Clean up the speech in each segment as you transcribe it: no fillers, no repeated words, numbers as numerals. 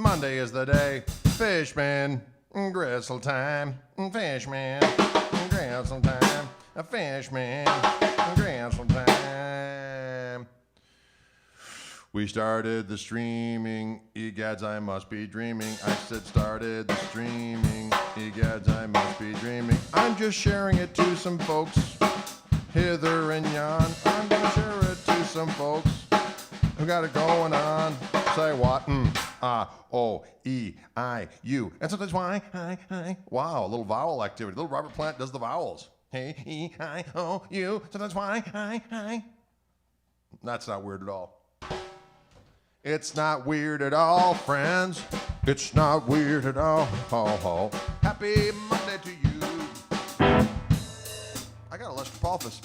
Monday is the day. Fishman, gristle time. Fishman, gristle time. Fishman, gristle time. We started the streaming. Egads, I must be dreaming. I said started the streaming. Egads, I must be dreaming. I'm just sharing it to some folks hither and yon. I'm gonna share it to some folks who got it going on. Say what? O, E, I, U. And sometimes Y, I. Wow, a little vowel activity. Little Robert Plant does the vowels. Hey, E, I, O, U. Sometimes Y, I. That's not weird at all. It's not weird at all, friends. It's not weird at all. Ho, ho. Happy Monday to you. I got a Lester Palfus.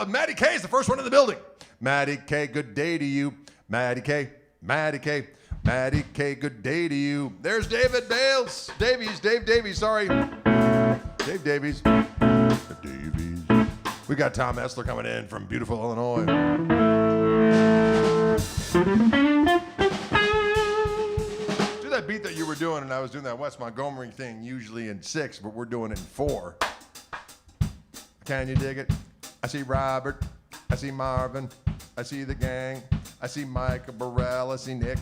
Maddie K is the first one in the building. Maddie K, good day to you. Maddie K, Maddie K, Maddie K, good day to you. There's David Bales. Dave Davies, sorry. Dave Davies. We got Tom Essler coming in from beautiful Illinois. Do that beat that you were doing, and I was doing that West Montgomery thing, usually in 6, but we're doing it in 4. Can you dig it? I see Robert. I see Marvin. I see the gang. I see Micah Burrell. I see Nick.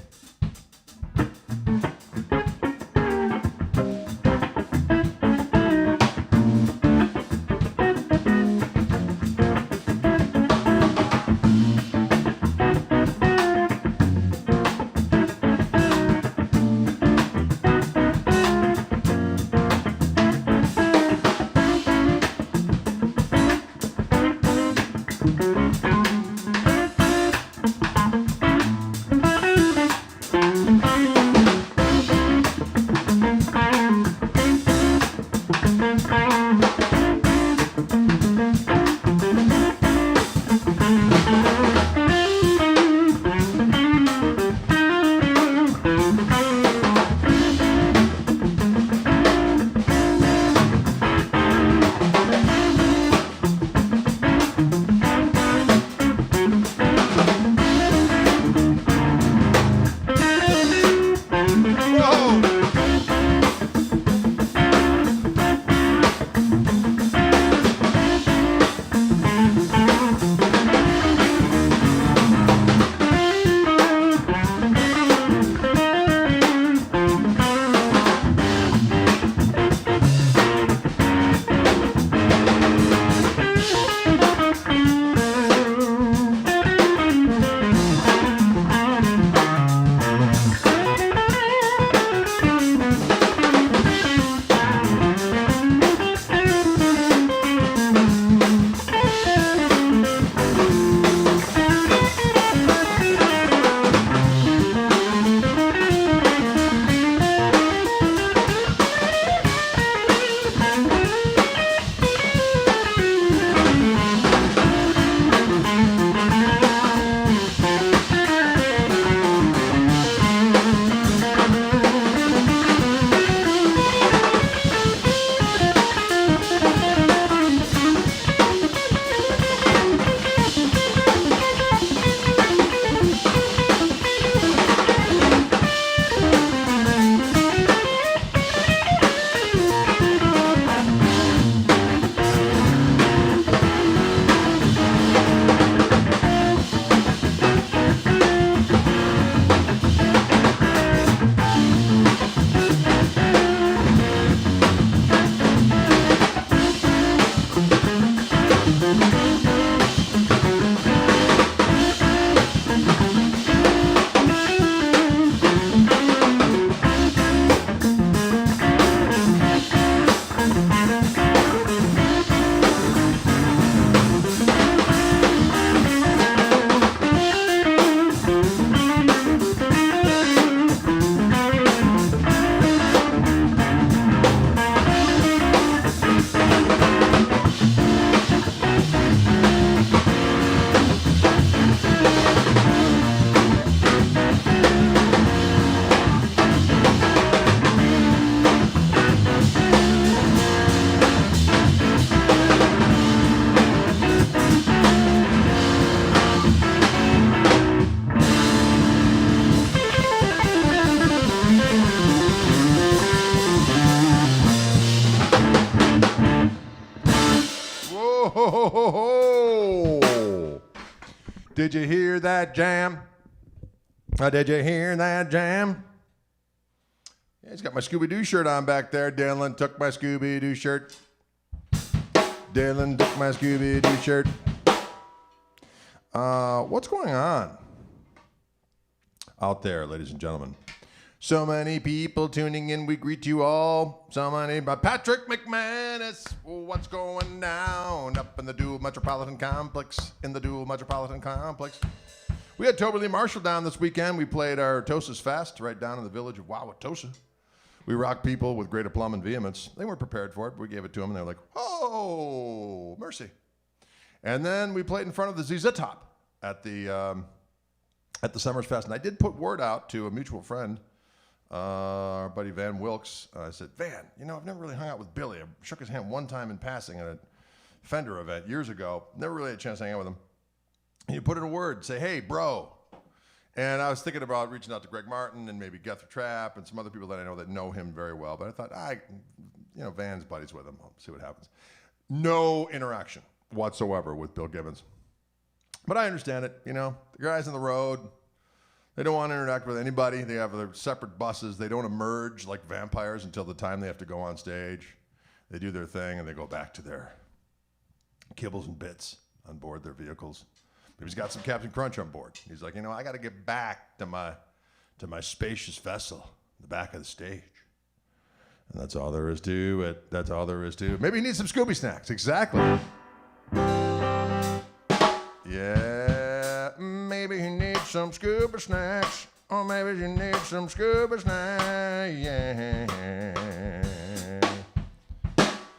Did you hear that jam? Did you hear that jam? Yeah, he's got my Scooby-Doo shirt on back there. Dylan took my Scooby-Doo shirt. Dylan took my Scooby-Doo shirt. What's going on out there, ladies and gentlemen? So many people tuning in, we greet you all. So many, Patrick McManus, what's going down up in the Dual Metropolitan Complex, We had Toberly Marshall down this weekend. We played our Tosa's Fest right down in the village of Wauwatosa. We rocked people with great aplomb and vehemence. They weren't prepared for it, but we gave it to them, and they were like, oh, mercy. And then we played in front of the ZZ Top at the Summers Fest. And I did put word out to a mutual friend, our buddy Van Wilkes. I said, Van, I've never really hung out with Billy. I shook his hand one time in passing at a Fender event years ago. Never really had a chance to hang out with him. And you put in a word, say, hey, bro. And I was thinking about reaching out to Greg Martin and maybe Guthrie Trapp and some other people that I know him very well. But I thought, Van's buddies with him. I'll see what happens. No interaction whatsoever with Bill Gibbons. But I understand it, The guys on the road, they don't want to interact with anybody. They have their separate buses. They don't emerge like vampires until the time they have to go on stage. They do their thing and they go back to their kibbles and bits on board their vehicles. Maybe he's got some Captain Crunch on board. He's like, I got to get back to my spacious vessel, the back of the stage. And that's all there is to it. That's all there is to it. Maybe he needs some Scooby snacks. Exactly. Yeah, maybe he needs some scuba snacks. Or maybe you need some scuba snacks. Yeah.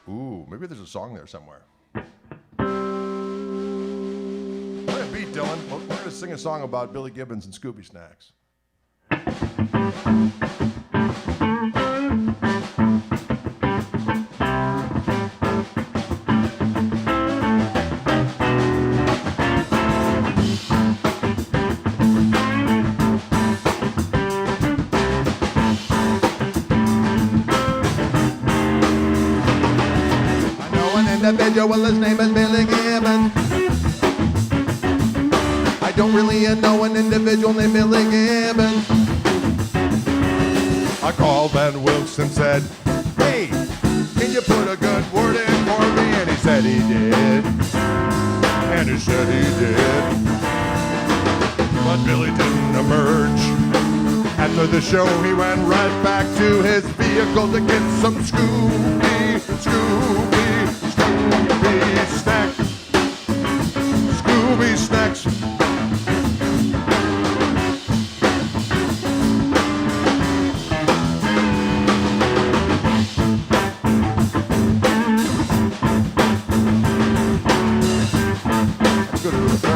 Ooh, maybe there's a song there somewhere. What a beat, Dylan. We're going to sing a song about Billy Gibbons and Scooby snacks. Individual, his name is Billy Gibbons. I don't really know an individual named Billy Gibbons. I called Van Wilkes and said, hey, can you put a good word in for me? And he said he did. And he said he did. But Billy didn't emerge. After the show, he went right back to his vehicle to get some Scooby snacks. Scooby snacks. That's good as a friend.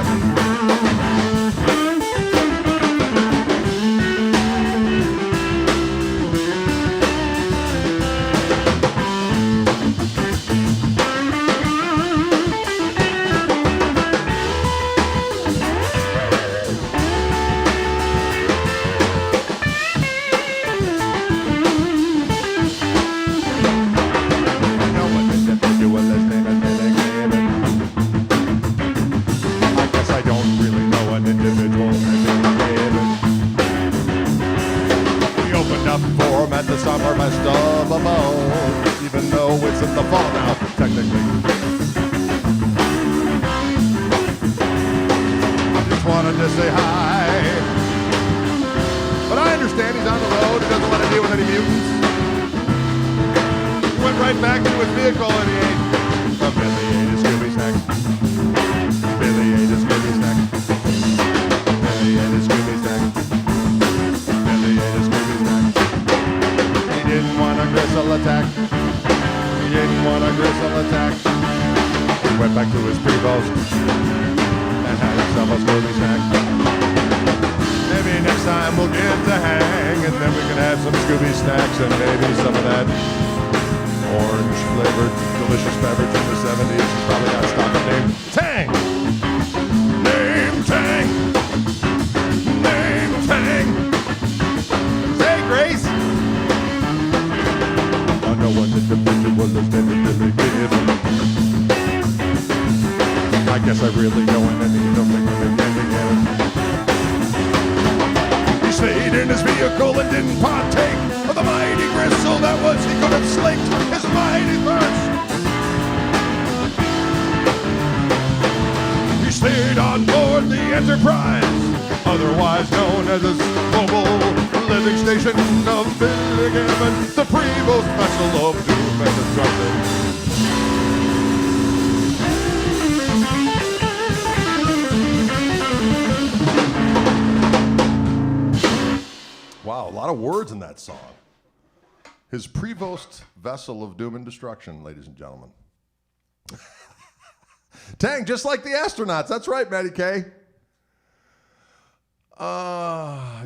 I guess I really don't want any, don't think I'm Colin didn't partake of the mighty gristle that was he could have slaked his mighty thirst. He stayed on board the Enterprise, otherwise known as the global living station of Big Hammond, the prevost vessel of doom and destruction. Wow, a lot of words in that song. His prevost vessel of doom and destruction, ladies and gentlemen. Tang, just like the astronauts. That's right, Matty K.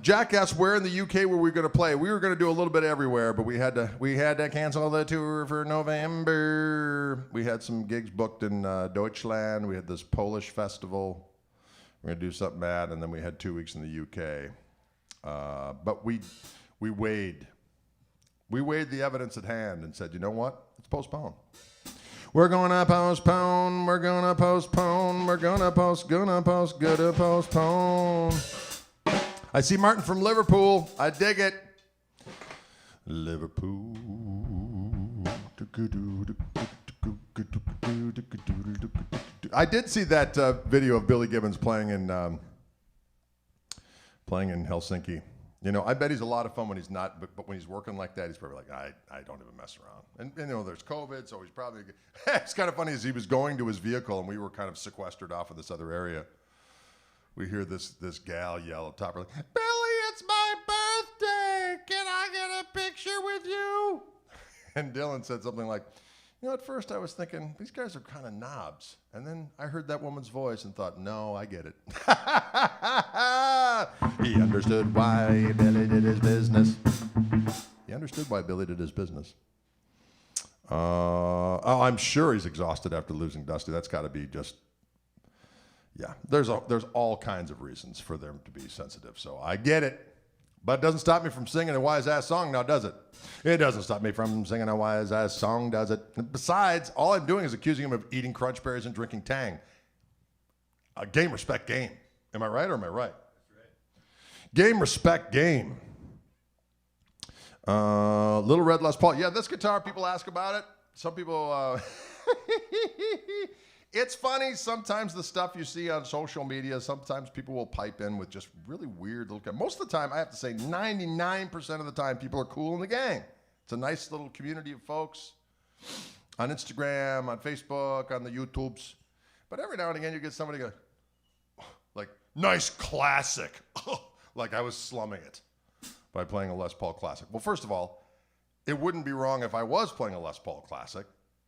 Jack asked where in the UK were we going to play. We were going to do a little bit everywhere, but we had to cancel the tour for November. We had some gigs booked in Deutschland. We had this Polish festival. We're going to do something bad, and then we had 2 weeks in the UK. But we weighed the evidence at hand and said, you know what? Let's postpone. We're gonna postpone. I see Martin from Liverpool. I dig it. Liverpool. I did see that video of Billy Gibbons playing in Helsinki. You know, I bet he's a lot of fun when he's not, but when he's working like that, he's probably like, I don't even mess around. And you know, there's COVID, so he's probably, it's kind of funny as he was going to his vehicle and we were kind of sequestered off in this other area. We hear this gal yell up top, we're like, Billy, it's my birthday! Can I get a picture with you? And Dylan said something like, you know, at first I was thinking, these guys are kind of knobs. And then I heard that woman's voice and thought, no, I get it. He understood why Billy did his business. He understood why Billy did his business. I'm sure he's exhausted after losing Dusty. That's got to be just, yeah. There's all kinds of reasons for them to be sensitive. So I get it. But it doesn't stop me from singing a wise-ass song now, does it? It doesn't stop me from singing a wise-ass song, does it? And besides, all I'm doing is accusing him of eating crunch berries and drinking Tang. Game, respect, game. Am I right or am I right? That's right. Game, respect, game. Little Red Les Paul. Yeah, this guitar, people ask about it. Some people... It's funny, sometimes the stuff you see on social media, sometimes people will pipe in with just really weird little... Most of the time, I have to say 99% of the time, people are cool in the gang. It's a nice little community of folks on Instagram, on Facebook, on the YouTubes. But every now and again, you get somebody go, like, nice classic. Like I was slumming it by playing a Les Paul classic. Well, first of all, it wouldn't be wrong if I was playing a Les Paul classic.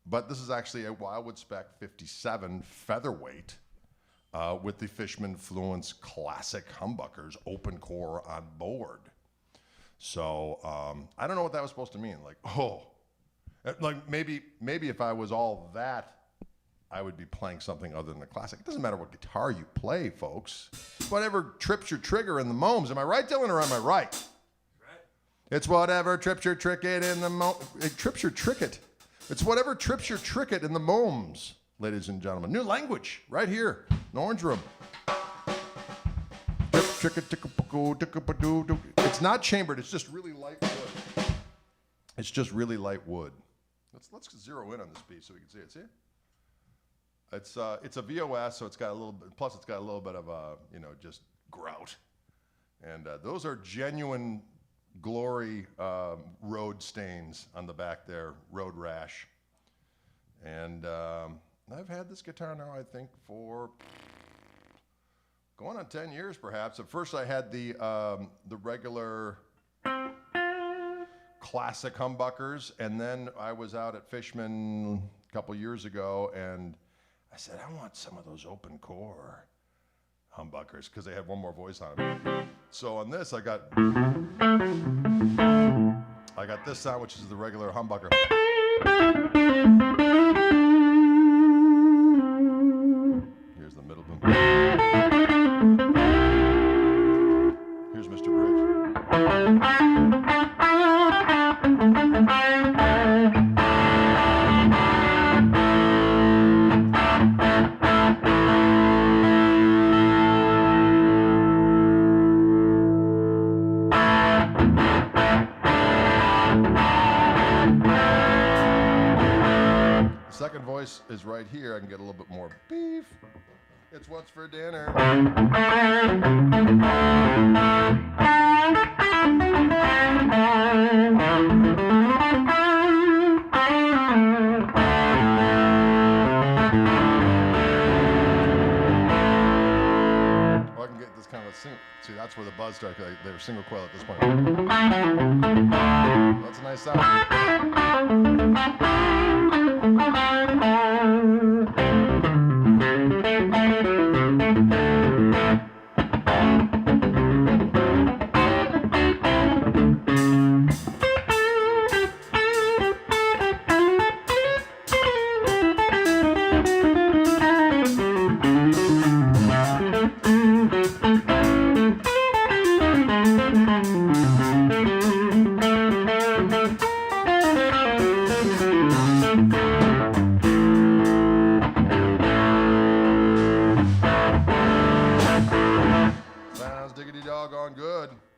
But this is actually a Wildwood Spec 57 featherweight with the Fishman Fluence Classic humbuckers, open core on board. So I don't know what that was supposed to mean. Like maybe if I was all that, I would be playing something other than a classic. It doesn't matter what guitar you play, folks. Whatever trips your trigger in the momes. Am I right, Dylan, or am I right? Right. It's whatever trips your tricket in the it trips your tricket. It's whatever trips your tricket in the momes, ladies and gentlemen. New language, right here, in the Orange Room. It's not chambered, it's just really light wood. It's just really light wood. Let's zero in on this piece so we can see it. See it? It's a VOS, so it's got a little bit, plus it's got a little bit of just grout. And those are genuine glory road stains on the back there, road rash. And I've had this guitar now, I think, for going on 10 years perhaps. At first I had the regular classic humbuckers, and then I was out at Fishman a couple years ago, and I said, I want some of those open core humbuckers, because they had one more voice on them. So on this, I got this sound, which is the regular humbucker. Here's the middle boom. Here's Mr. Bridge. second voice is right here. I can get a little bit more beef. It's what's for dinner. See, that's where the buzz started. They were single coil at this point. That's a nice sound.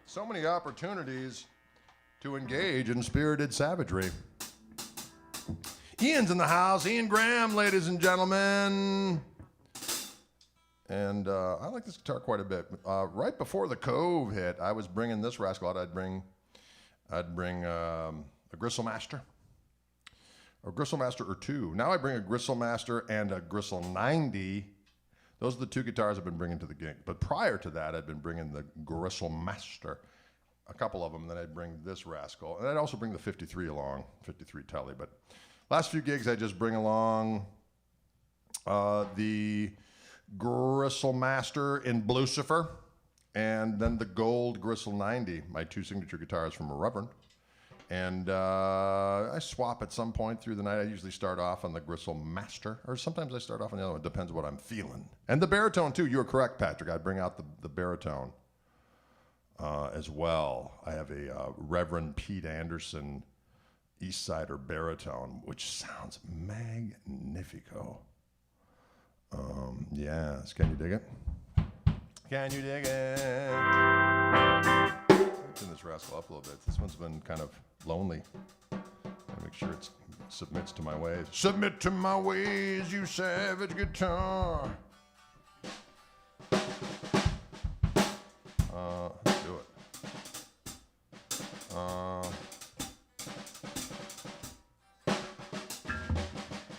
So many opportunities to engage in spirited savagery. Ian's in the house. Ian Graham, ladies and gentlemen. And I like this guitar quite a bit. Right before the Cove hit, I was bringing this rascal out. I'd bring a Gristlemaster. A Gristlemaster or two. Now I bring a Gristlemaster and a Gristle 90. Those are the two guitars I've been bringing to the gig. But prior to that, I'd been bringing the Gristlemaster, a couple of them. Then I'd bring this rascal. And I'd also bring the 53 along, 53 Telly. But last few gigs, I just bring along the Gristlemaster in Blucifer and then the gold Gristle 90, my two signature guitars from a Reverend. And I swap at some point through the night. I usually start off on the Gristlemaster, or sometimes I start off on the other one. It depends what I'm feeling. And the baritone, too. You were correct, Patrick. I'd bring out the baritone as well. I have a Reverend Pete Anderson East Sider baritone, which sounds magnifico. Yes. Can you dig it? Can you dig it? Turn this rascal up a little bit. This one's been kind of lonely. Gotta make sure it submits to my ways. Submit to my ways, you savage guitar. Let's do it.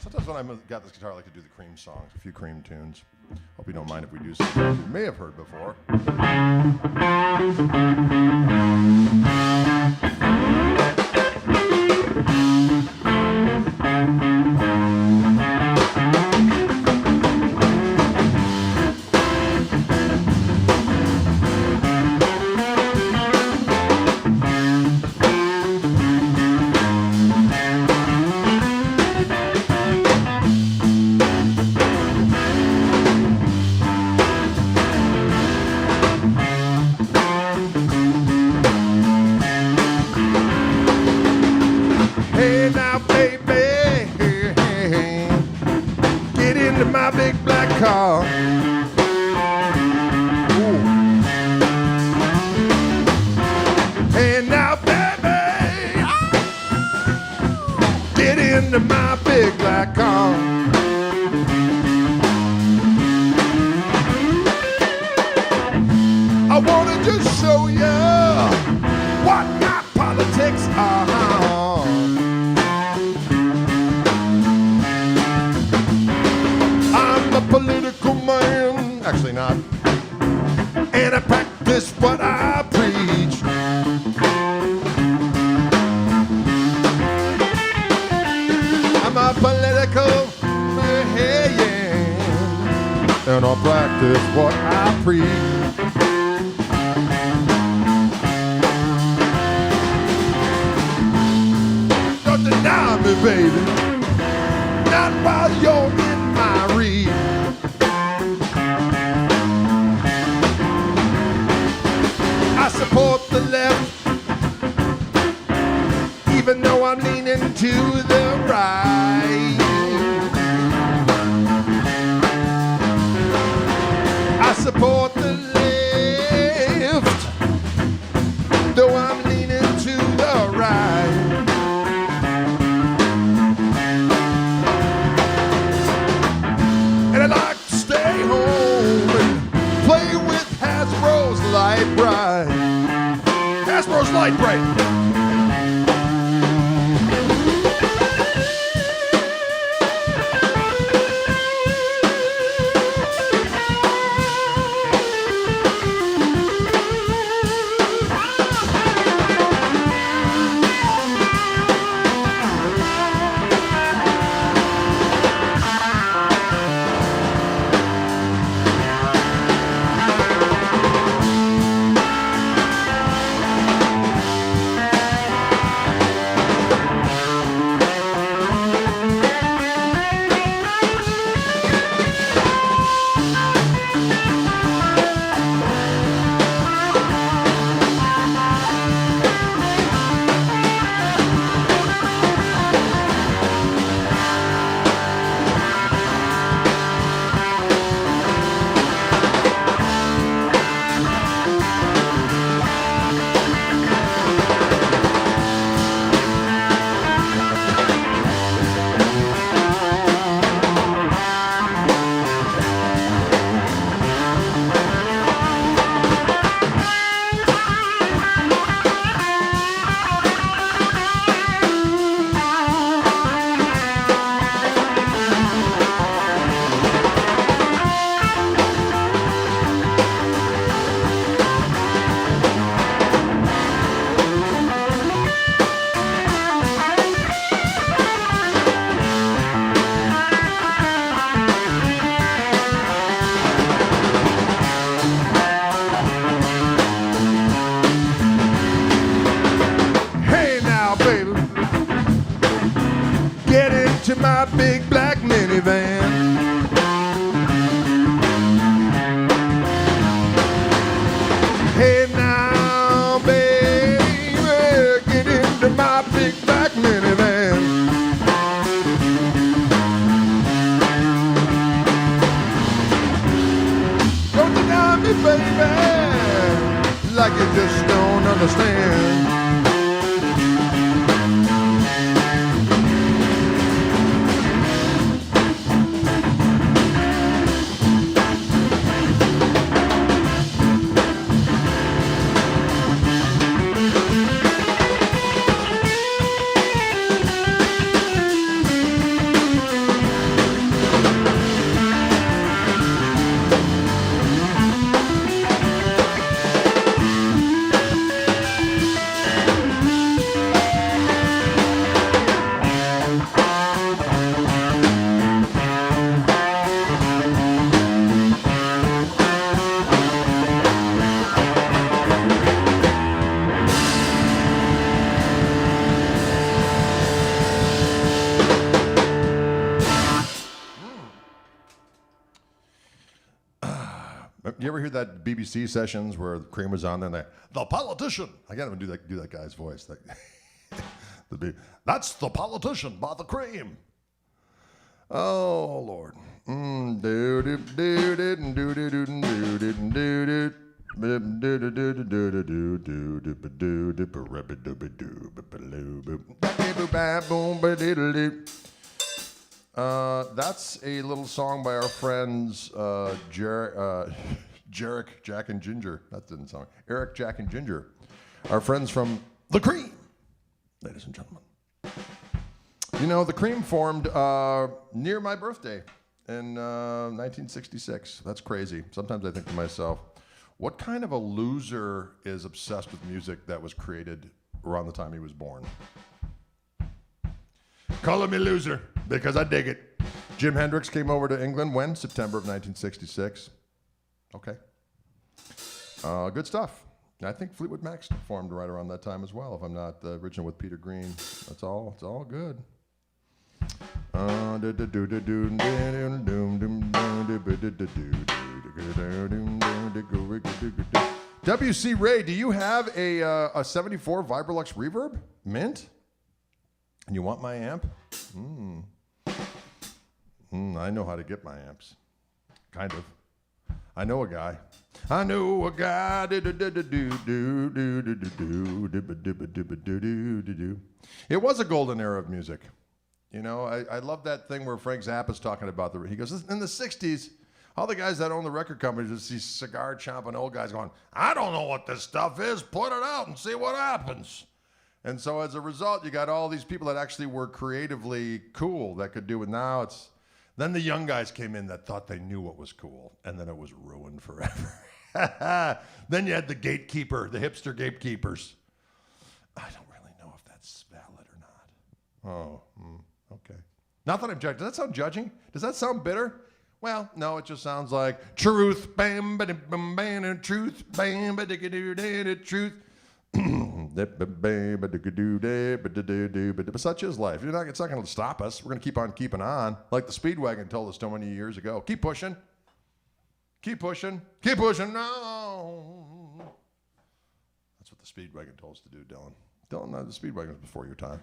Sometimes when I got this guitar, I like to do the Cream songs, a few Cream tunes. Hope you don't mind if we do something you may have heard before. And I'll practice what I preach. Don't deny me, baby, not while you're in my reach. I support the left, even though I'm leaning to the right. I support the left, though I'm leaning to the right. my big black minivan. Hey now, baby, get into my big black minivan. Don't deny me, baby, like you just don't understand. You ever hear that BBC sessions where Cream was on there and the politician? I can't even do that guy's voice. Like, that's the politician by the Cream. Oh Lord. That's a little song by our friends Jarek, Jack, and Ginger. That didn't sound. Eric, Jack, and Ginger. Our friends from The Cream, ladies and gentlemen. You know, The Cream formed near my birthday in 1966. That's crazy. Sometimes I think to myself, what kind of a loser is obsessed with music that was created around the time he was born? Calling me loser because I dig it. Jim Hendrix came over to England when? September of 1966. Okay. Good stuff. I think Fleetwood Mac formed right around that time as well, if I'm not original with Peter Green. It's all good. W.C. Ray, do you have a 74 Vibrolux Reverb? Mint? And you want my amp? I know how to get my amps. Kind of. I know a guy. It was a golden era of music. You know, I love that thing where Frank Zappa's talking about he goes, in the 60s, all the guys that own the record companies, just these cigar chomping old guys going, I don't know what this stuff is, put it out and see what happens. And so as a result, you got all these people that actually were creatively cool that could do it. Now then the young guys came in that thought they knew what was cool, and then it was ruined forever. Then you had the hipster gatekeepers. I don't really know if that's valid or not. Oh, okay. Not that I'm judging. Does that sound judging? Does that sound bitter? Well, no, it just sounds like truth, bam, bam, bam, bam, truth, bam, ba truth. But such is life. It's not going to stop us. We're going to keep on keeping on, like the Speedwagon told us so many years ago. Keep pushing. Keep pushing. Keep pushing. No. That's what the Speedwagon told us to do, Dylan. Dylan, the Speedwagon was before your time.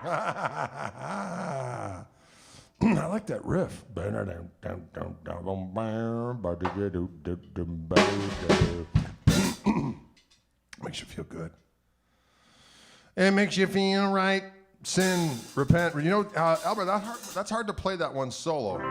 I like that riff. Makes you feel good. It makes you feel right. Sin, repent. You know, Albert, that's hard to play that one solo.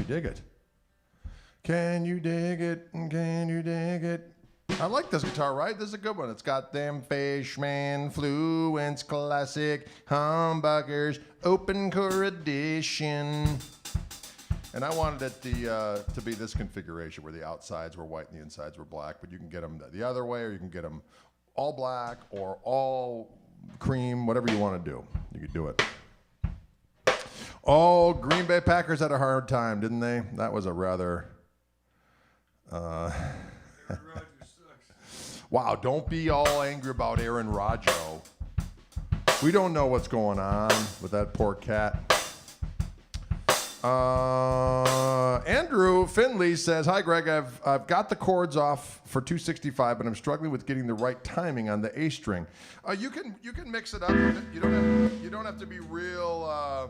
dig it? Can you dig it? Can you dig it? I like this guitar, right? This is a good one. It's got them Fishman Fluence Classic Humbuckers Open Core Edition. And I wanted it to be this configuration where the outsides were white and the insides were black, but you can get them the other way, or you can get them all black or all cream, whatever you want to do. You could do it. Oh, Green Bay Packers had a hard time, didn't they? That was a rather... Wow, don't be all angry about Aaron Rodgers. We don't know what's going on with that poor cat. Andrew Finley says, "Hi, Greg. I've got the chords off for 265, but I'm struggling with getting the right timing on the A string. You can mix it up. You don't have to be real.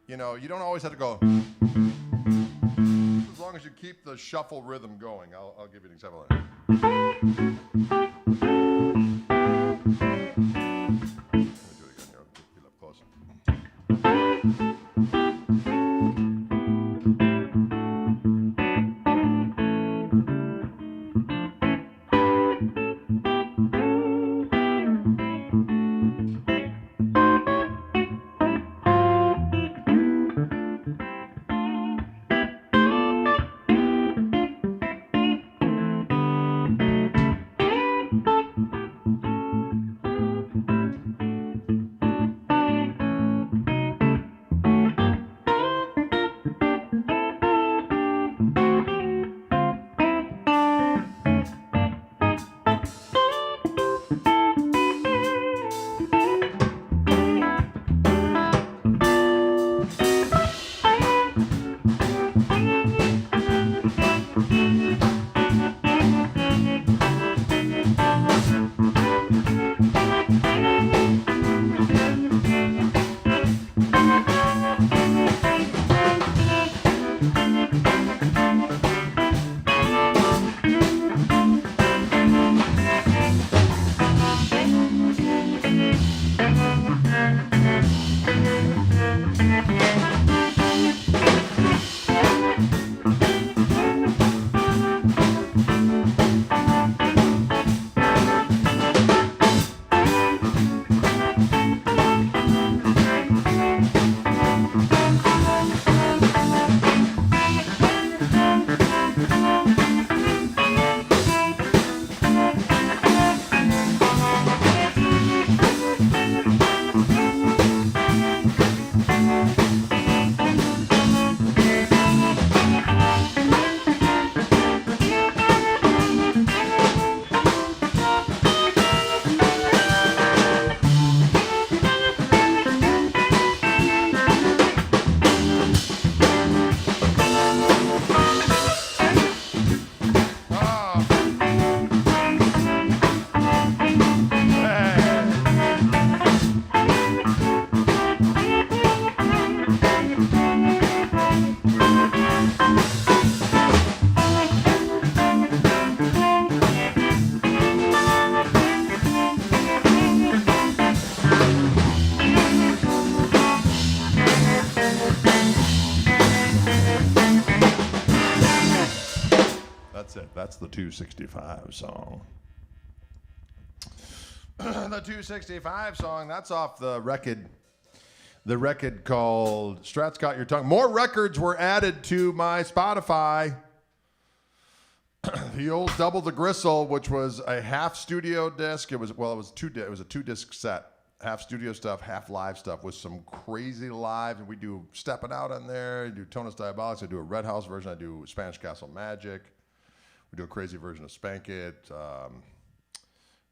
You don't always have to go. As long as you keep the shuffle rhythm going. I'll give you an example. Let me do it again here. Get up close. That's the 265 song. The 265 song, that's off the record called Strat's Got Your Tongue. More records were added to my Spotify. The old Double the Gristle, which was a half studio disc. It was a 2-disc set. Half studio stuff, half live stuff with some crazy live. And we do Steppin' Out on there. I do Tonus Diabolics. I do a Red House version. I do Spanish Castle Magic. We do a crazy version of Spank It.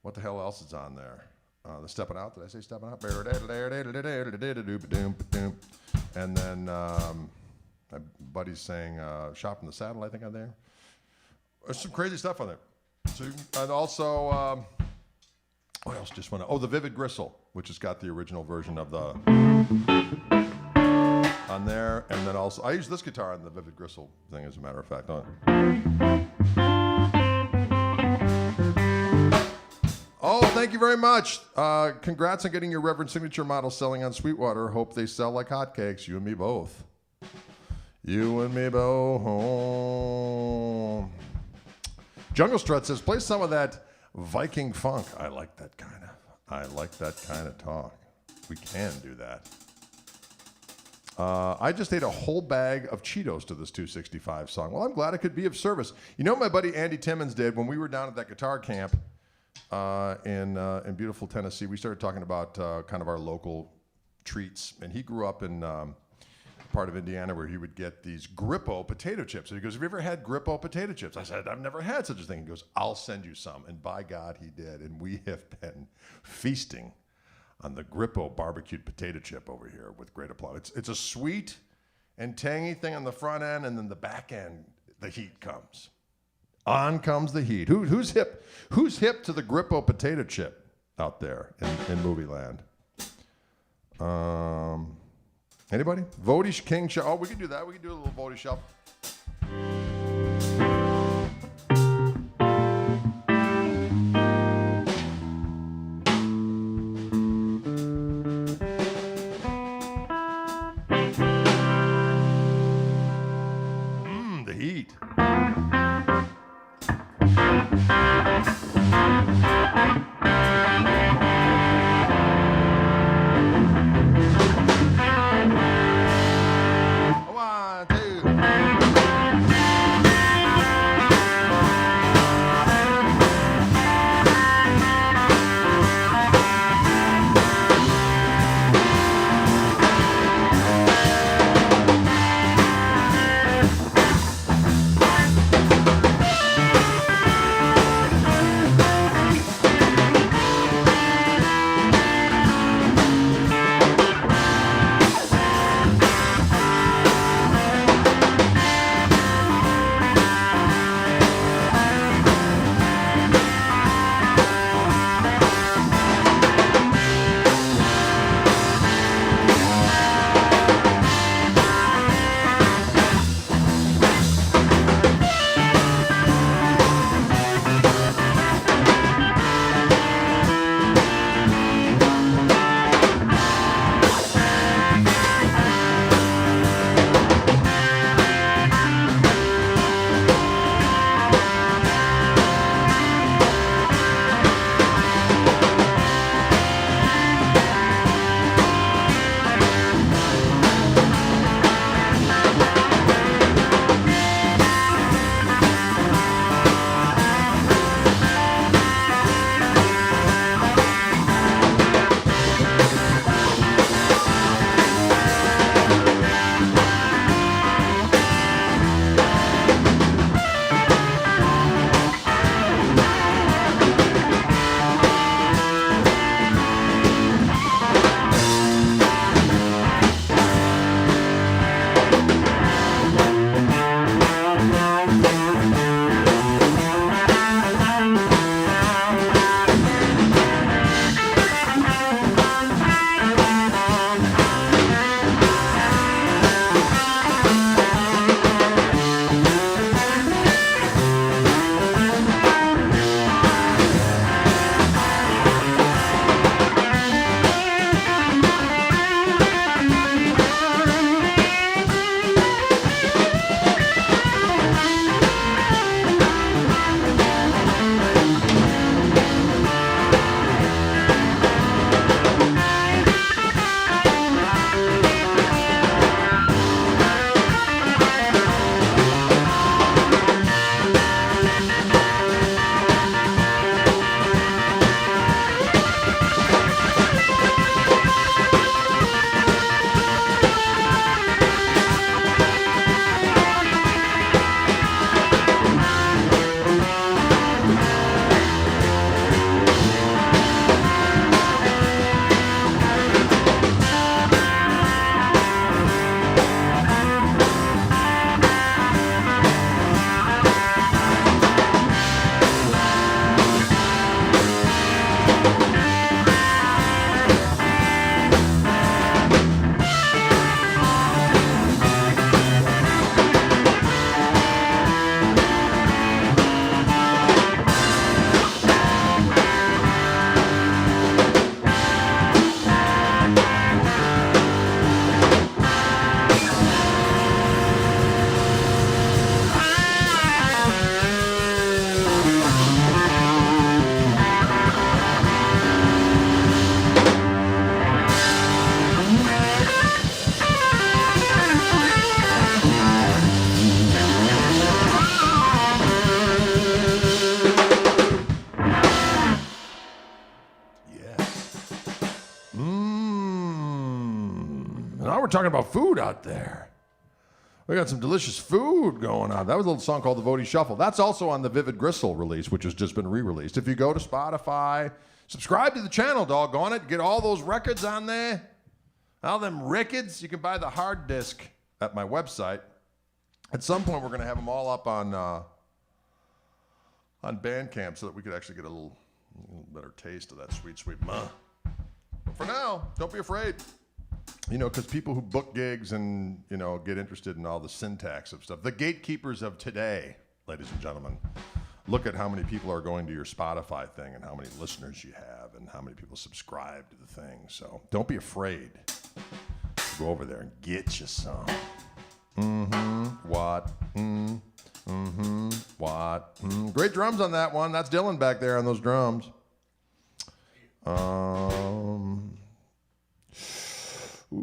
What the hell else is on there? The Steppin' Out. Did I say Steppin' Out? And then my buddy's saying Shop in the Saddle, I think, on there. There's some crazy stuff on there. So and also, what else just went on? Oh, the Vivid Gristle, which has got the original version of the on there. And then also, I use this guitar on the Vivid Gristle thing, as a matter of fact. Oh, thank you very much. Congrats on getting your Reverend Signature model selling on Sweetwater. Hope they sell like hotcakes, you and me both. You and me both home. Jungle Strut says, play some of that Viking funk. I like that kind of talk. We can do that. I just ate a whole bag of Cheetos to this 265 song. Well, I'm glad I could be of service. You know what my buddy Andy Timmons did when we were down at that guitar camp in beautiful Tennessee? We started talking about kind of our local treats, and he grew up in part of Indiana where he would get these Grippo potato chips. And he goes, have you ever had Grippo potato chips? I said, I've never had such a thing. He goes, I'll send you some. And by God, he did. And we have been feasting on the Grippo barbecued potato chip over here with great applause. It's a sweet and tangy thing on the front end, and then the back end, the heat comes. On comes the heat. Who's hip? Who's hip to the Grippo potato chip out there in movie land? Anybody? Vody King Shuffle. Oh, we can do that. We can do a little Vody Shuffle. The heat. One, two. Now we're talking about food out there. We got some delicious food going on. That was a little song called the Vody Shuffle. That's also on the Vivid Gristle release, which has just been re-released. If you go to Spotify, subscribe to the channel, doggone it. Get all those records on there. All them records. You can buy the hard disc at my website. At some point, we're going to have them all up on Bandcamp so that we could actually get a little better taste of that sweet, sweet muh. But for now, don't be afraid. You know, because people who book gigs and, you know, get interested in all the syntax of stuff. The gatekeepers of today, ladies and gentlemen, look at how many people are going to your Spotify thing and how many listeners you have and how many people subscribe to the thing. So don't be afraid to go over there and get you some. What? What? Great drums on that one. That's Dylan back there on those drums.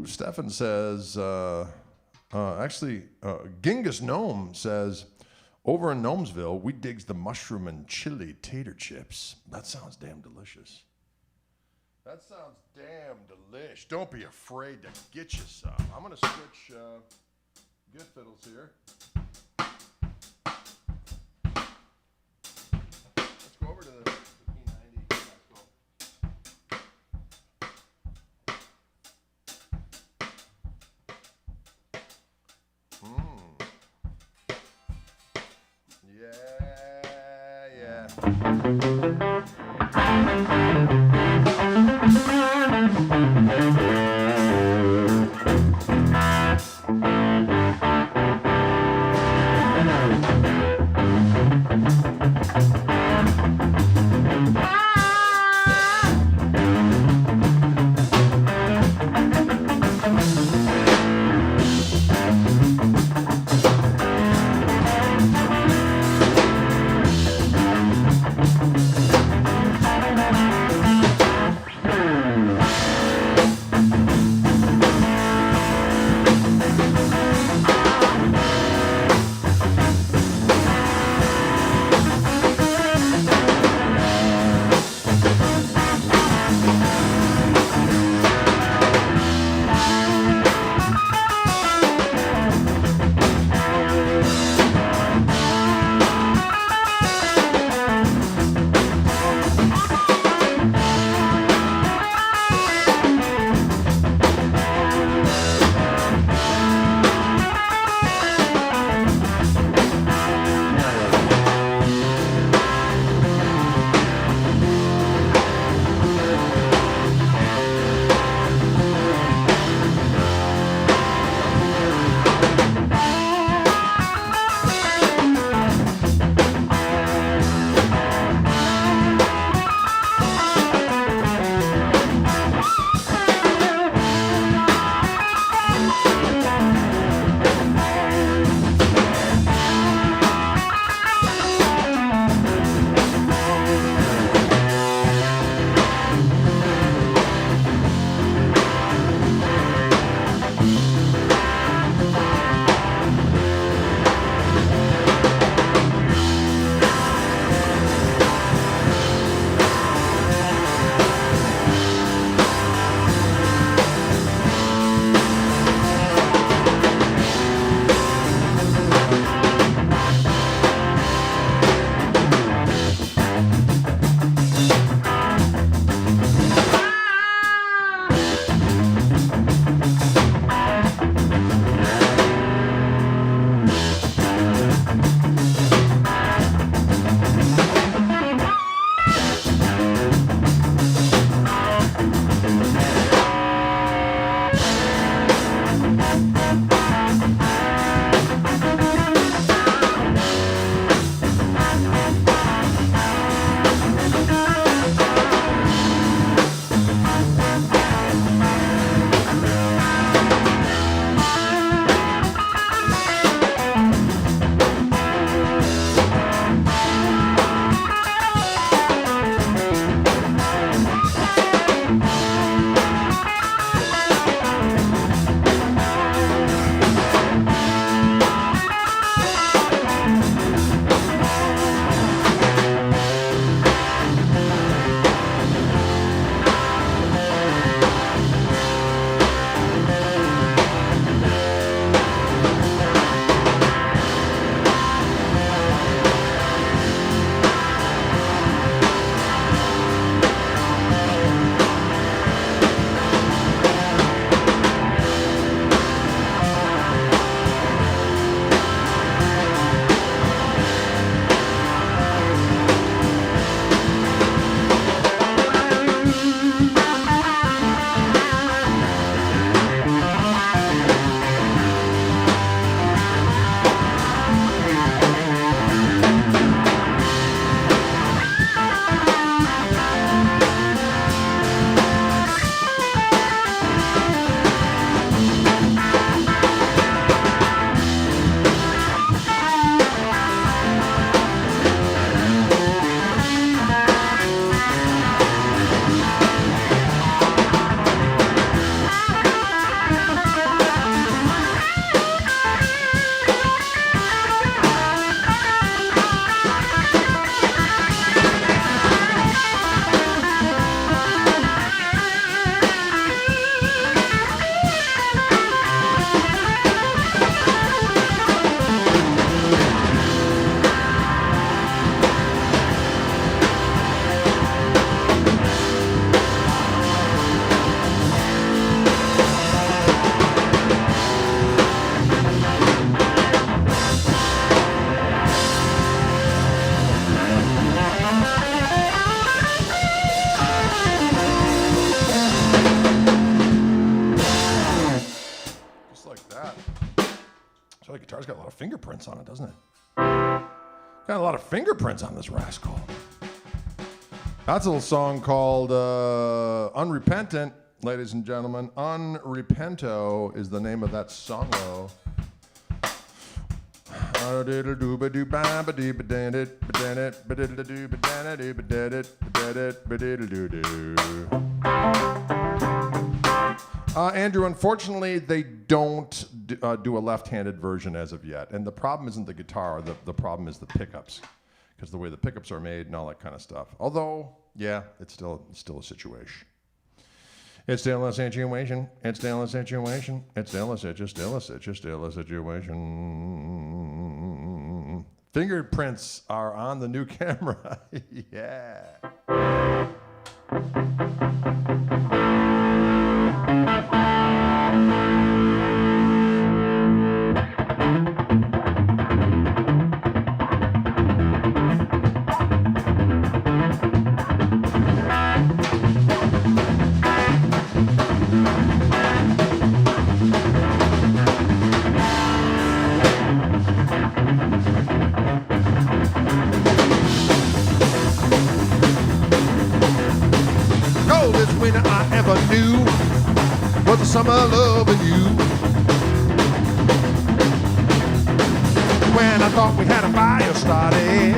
Stefan says, Genghis Gnome says, over in Gnomesville, we digs the mushroom and chili tater chips. That sounds damn delicious. That sounds damn delish. Don't be afraid to get you some. I'm going to switch good fiddles here. Let's go over to the P90. Let's go. Yeah. guitar's got a lot of fingerprints on it, doesn't it? Got a lot of fingerprints on this rascal. That's a little song called Unrepentant, ladies and gentlemen. Unrepento is the name of that song. Andrew, unfortunately, they don't do a left-handed version as of yet. And the problem isn't the guitar, the problem is the pickups. Because the way the pickups are made and all that kind of stuff. Although, yeah, it's still a situation. It's still a situation. It's still a situation. It's still a situation. Fingerprints are on the new camera. Yeah. Winter I ever knew was the summer loving you. When I thought we had a fire started,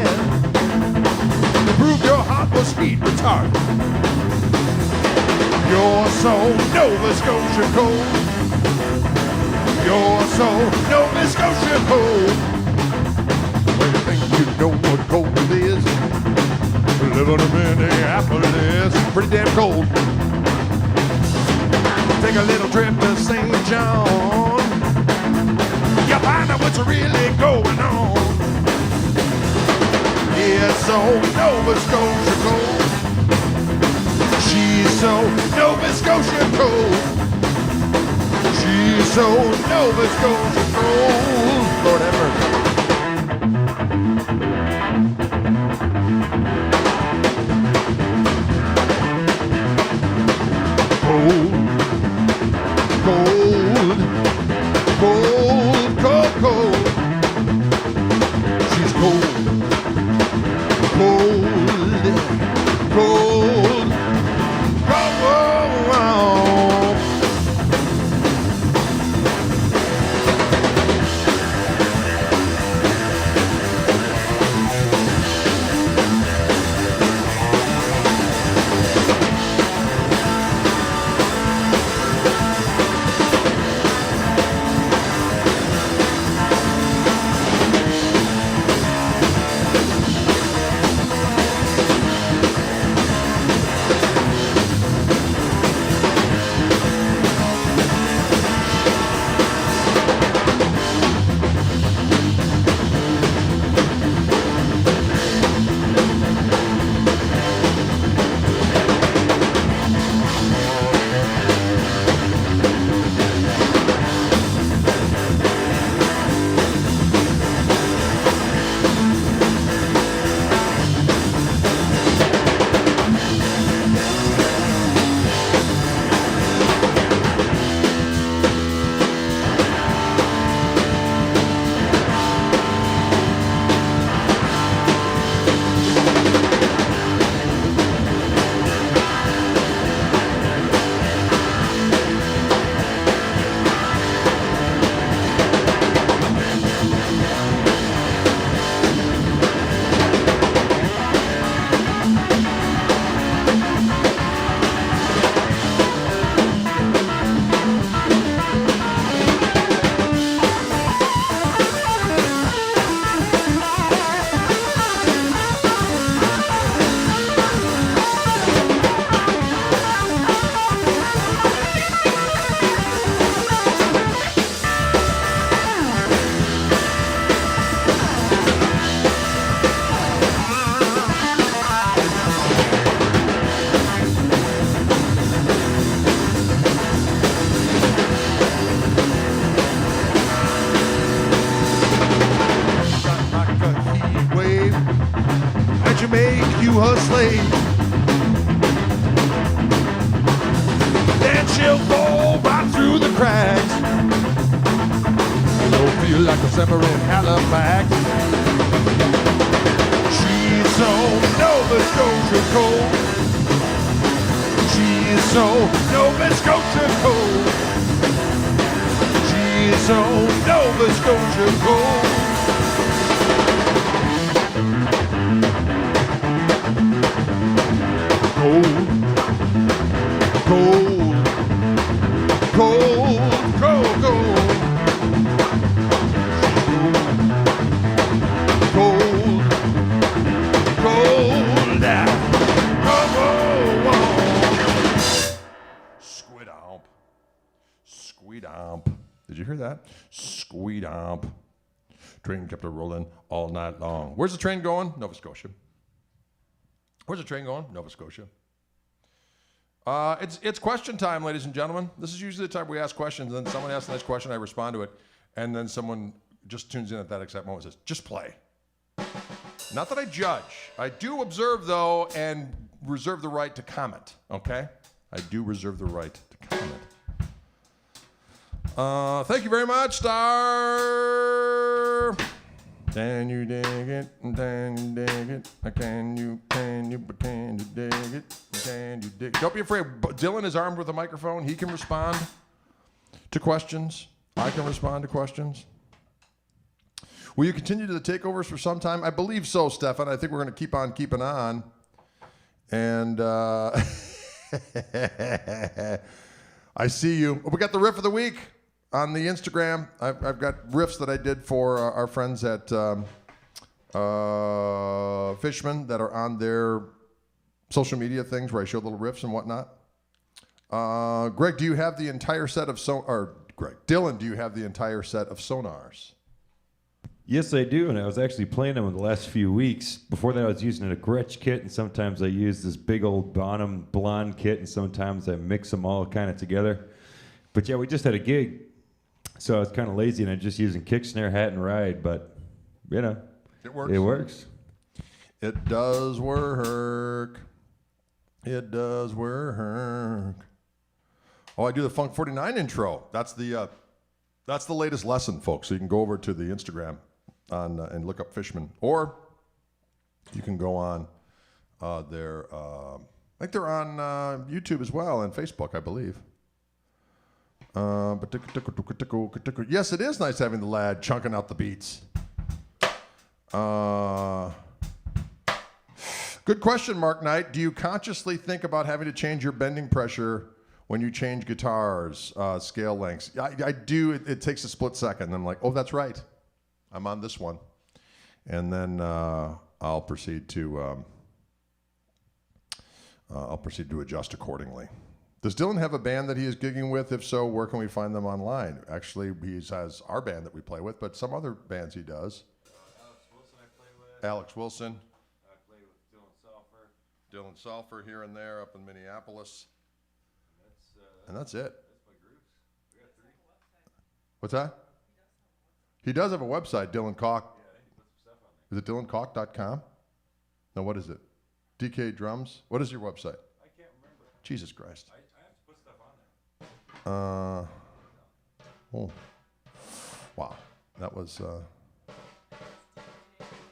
to prove your heart was speed retarded. You're so Nova Scotia cold. You're so Nova Scotia cold. Well, you think you know what cold is? Living in Minneapolis, pretty damn cold. Take a little trip to St. John. You'll find out what's really going on. Yeah, so Nova Scotia cold. She's so Nova Scotia cold. She's so Nova Scotia cold. Lord have mercy. Cold, cold, cold, cold. She's cold, cold, cold, cold. December in Halifax. She's so Nova Scotia cold. She's so Nova Scotia cold. She's so Nova Scotia cold. Cold, cold, cold, cold, cold. Cold, cold, Squidamp. Squidamp. Did you hear that? Squidamp. Train kept it rolling all night long. Where's the train going? Nova Scotia. Where's the train going? Nova Scotia. It's question time, ladies and gentlemen. This is usually the time we ask questions, and then someone asks the next question, I respond to it, and then someone just tunes in at that exact moment and says, just play. Not that I judge. I do observe, though, and reserve the right to comment, okay? I do reserve the right to comment. Thank you very much, Star. Can you dig it? Can you dig it? Can you dig it? Can you dig it? Don't be afraid. Dylan is armed with a microphone. He can respond to questions. I can respond to questions. Will you continue to the takeovers for some time? I believe so, Stefan. I think we're going to keep on keeping on. And I see you. We got the riff of the week on the Instagram. I've got riffs that I did for our friends at Fishman that are on their social media things where I show little riffs and whatnot. Greg, do you have the entire set of Dylan, do you have the entire set of sonars? Yes, I do, and I was actually playing them in the last few weeks. Before that, I was using a Gretsch kit, and sometimes I use this big old Bonham blonde kit, and sometimes I mix them all kind of together. But yeah, we just had a gig, so I was kind of lazy, and I'm just using kick, snare, hat, and ride, but, you know. It works. It works. It does work. It does work. Oh, I do the Funk 49 intro. That's the latest lesson, folks. So you can go over to the Instagram and look up Fishman, or you can go on their. I think they're on YouTube as well and Facebook, I believe. Yes, it is nice having the lad chunking out the beats. Good question, Mark Knight. Do you consciously think about having to change your bending pressure when you change guitars, scale lengths? I do. It takes a split second. And I'm like, oh, that's right. I'm on this one. And then I'll proceed to adjust accordingly. Does Dylan have a band that he is gigging with? If so, where can we find them online? Actually, he has our band that we play with, but some other bands he does. Alex Wilson I play with. Alex Wilson. I play with Dylan Salfer. Dylan Salfer here and there up in Minneapolis. And that's it. That's my groups. We got 3. What's that? He does have a website, Dylan Koch. Yeah, I think he put some stuff on there. Is it dylankoch.com? No, what is it? DK Drums? What is your website? I can't remember. Jesus Christ. I have to put stuff on there. Oh. Wow. That was,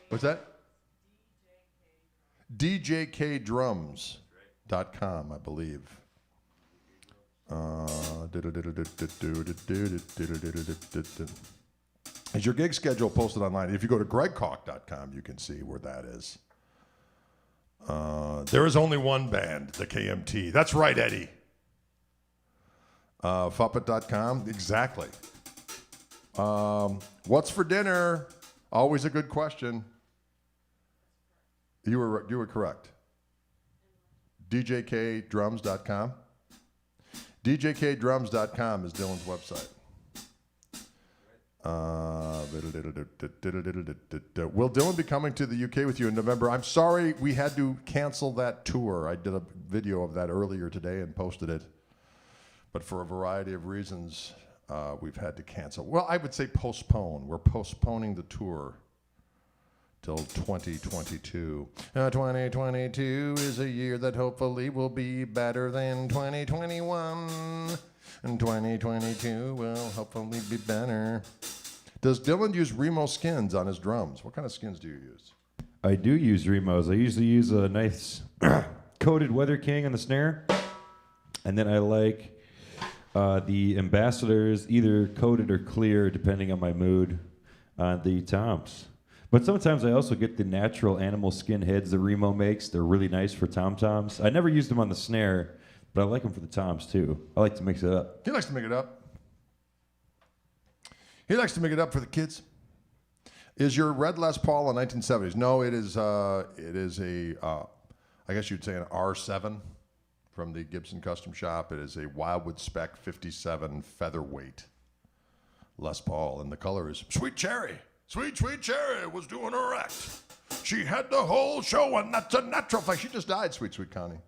what's that? DJKDrums.com, I believe. Is your gig schedule posted online? If you go to gregkoch.com, you can see where that is. There is only one band, the KMT. That's right, Eddie. Fuppet.com, exactly. What's for dinner? Always a good question. You were correct. DJKDrums.com. DJKDrums.com is Dylan's website. Will Dylan be coming to the UK with you in November? I'm sorry we had to cancel that tour. I did a video of that earlier today and posted it. But for a variety of reasons, we've had to cancel. Well, I would say postpone. We're postponing the tour till 2022. 2022 is a year that hopefully will be better than 2021. And 2022 will hopefully be better. Does Dylan use Remo skins on his drums? What kind of skins do you use? I do use Remos. I usually use a nice coated Weather King on the snare. And then I like the Ambassadors, either coated or clear, depending on my mood, on the toms. But sometimes I also get the natural animal skin heads that Remo makes. They're really nice for tom-toms. I never used them on the snare, but I like them for the toms, too. I like to mix it up. He likes to make it up. He likes to make it up for the kids. Is your red Les Paul a 1970s? No, it is a, I guess you'd say an R7 from the Gibson Custom Shop. It is a Wildwood Spec 57 featherweight Les Paul, and the color is Sweet Cherry. Sweet, sweet Cherry was doing her act. She had the whole show, and that's a natural fact. She just died, Sweet, Sweet Connie.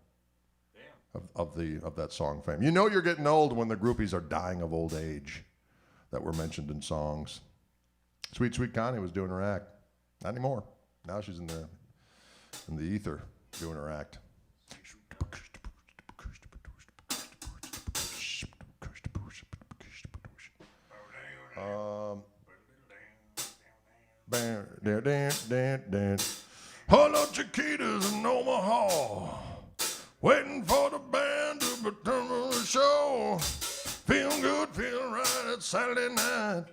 Damn. Of that song fame. You know you're getting old when the groupies are dying of old age that were mentioned in songs. Sweet, Sweet Connie was doing her act. Not anymore. Now she's in the ether doing her act. Hello, Chiquitas in Omaha, waiting for the band to return to the show. Feeling good, feeling right, it's Saturday night.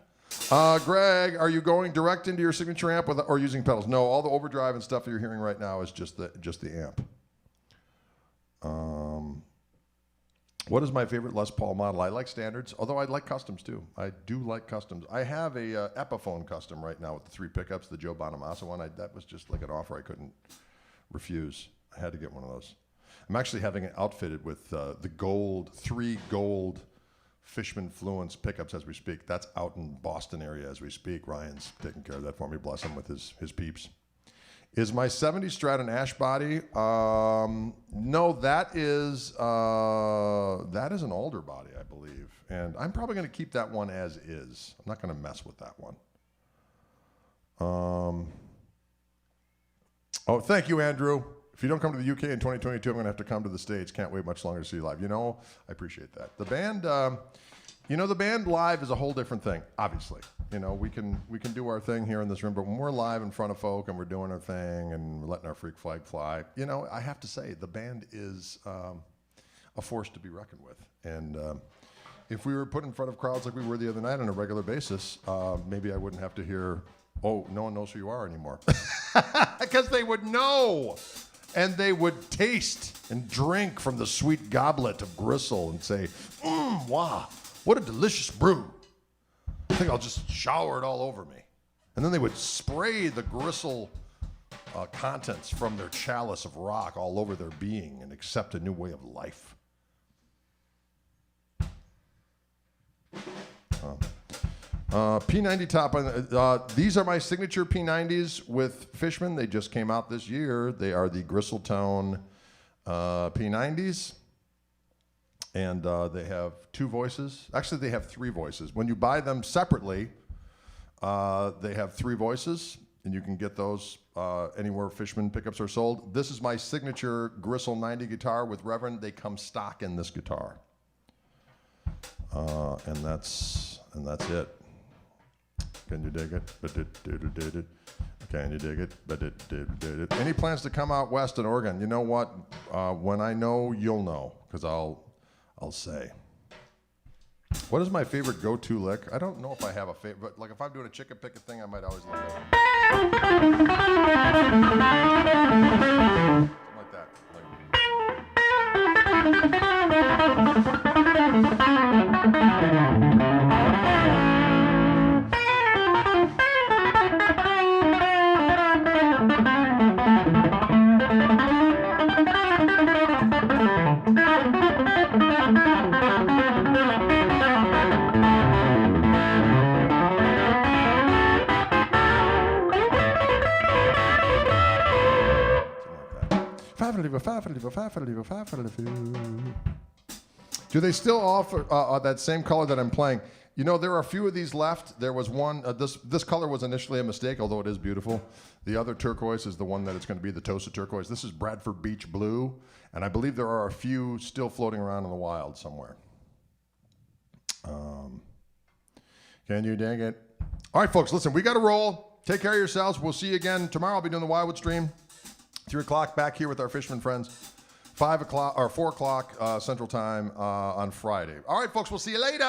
Greg, are you going direct into your signature amp or using pedals? No, all the overdrive and stuff that you're hearing right now is just the amp. What is my favorite Les Paul model? I like standards, although I like customs too. I do like customs. I have a Epiphone custom right now with the 3 pickups, the Joe Bonamassa one. That was just like an offer I couldn't refuse. I had to get one of those. I'm actually having it outfitted with the 3 gold Fishman Fluence pickups as we speak. That's out in Boston area as we speak. Ryan's taking care of that for me. Bless him with his peeps. Is my 70s Strat an ash body? No, that is an alder body, I believe. And I'm probably going to keep that one as is. I'm not going to mess with that one. Oh, thank you, Andrew. If you don't come to the UK in 2022, I'm going to have to come to the States. Can't wait much longer to see you live. You know, I appreciate that. The band, the band live is a whole different thing, obviously. You know, we can do our thing here in this room, but when we're live in front of folk and we're doing our thing and we're letting our freak flag fly, you know, I have to say, the band is a force to be reckoned with. And if we were put in front of crowds like we were the other night on a regular basis, maybe I wouldn't have to hear, oh, no one knows who you are anymore. Because they would know. And they would taste and drink from the sweet goblet of gristle and say, wow, what a delicious brew. I think I'll just shower it all over me. And then they would spray the gristle contents from their chalice of rock all over their being and accept a new way of life. P90 top. These are my signature P90s with Fishman. They just came out this year. They are the Gristle-tone P90s. And they have 2 voices. Actually, they have 3 voices. When you buy them separately, they have 3 voices. And you can get those anywhere Fishman pickups are sold. This is my signature Gristle 90 guitar with Reverend. They come stock in this guitar. And that's it. Can you dig it? Can you dig it? Any plans to come out west in Oregon? You know what? When I know, you'll know, because I'll say. What is my favorite go-to lick? I don't know if I have a favorite, but like if I'm doing a chicken picket thing, I might always lick it. Like that. Do they still offer that same color that I'm playing? You know, there are a few of these left. There was one, this color was initially a mistake, although it is beautiful. The other turquoise is the one that it's going to be, the toasted turquoise. This is Bradford Beach Blue, and I believe there are a few still floating around in the wild somewhere. Can you dig it? All right, folks, listen, we got to roll. Take care of yourselves. We'll see you again tomorrow. I'll be doing the Wildwood stream. 3 o'clock back here with our Fishman friends. 5 o'clock or 4 o'clock Central Time on Friday. All right, folks, we'll see you later.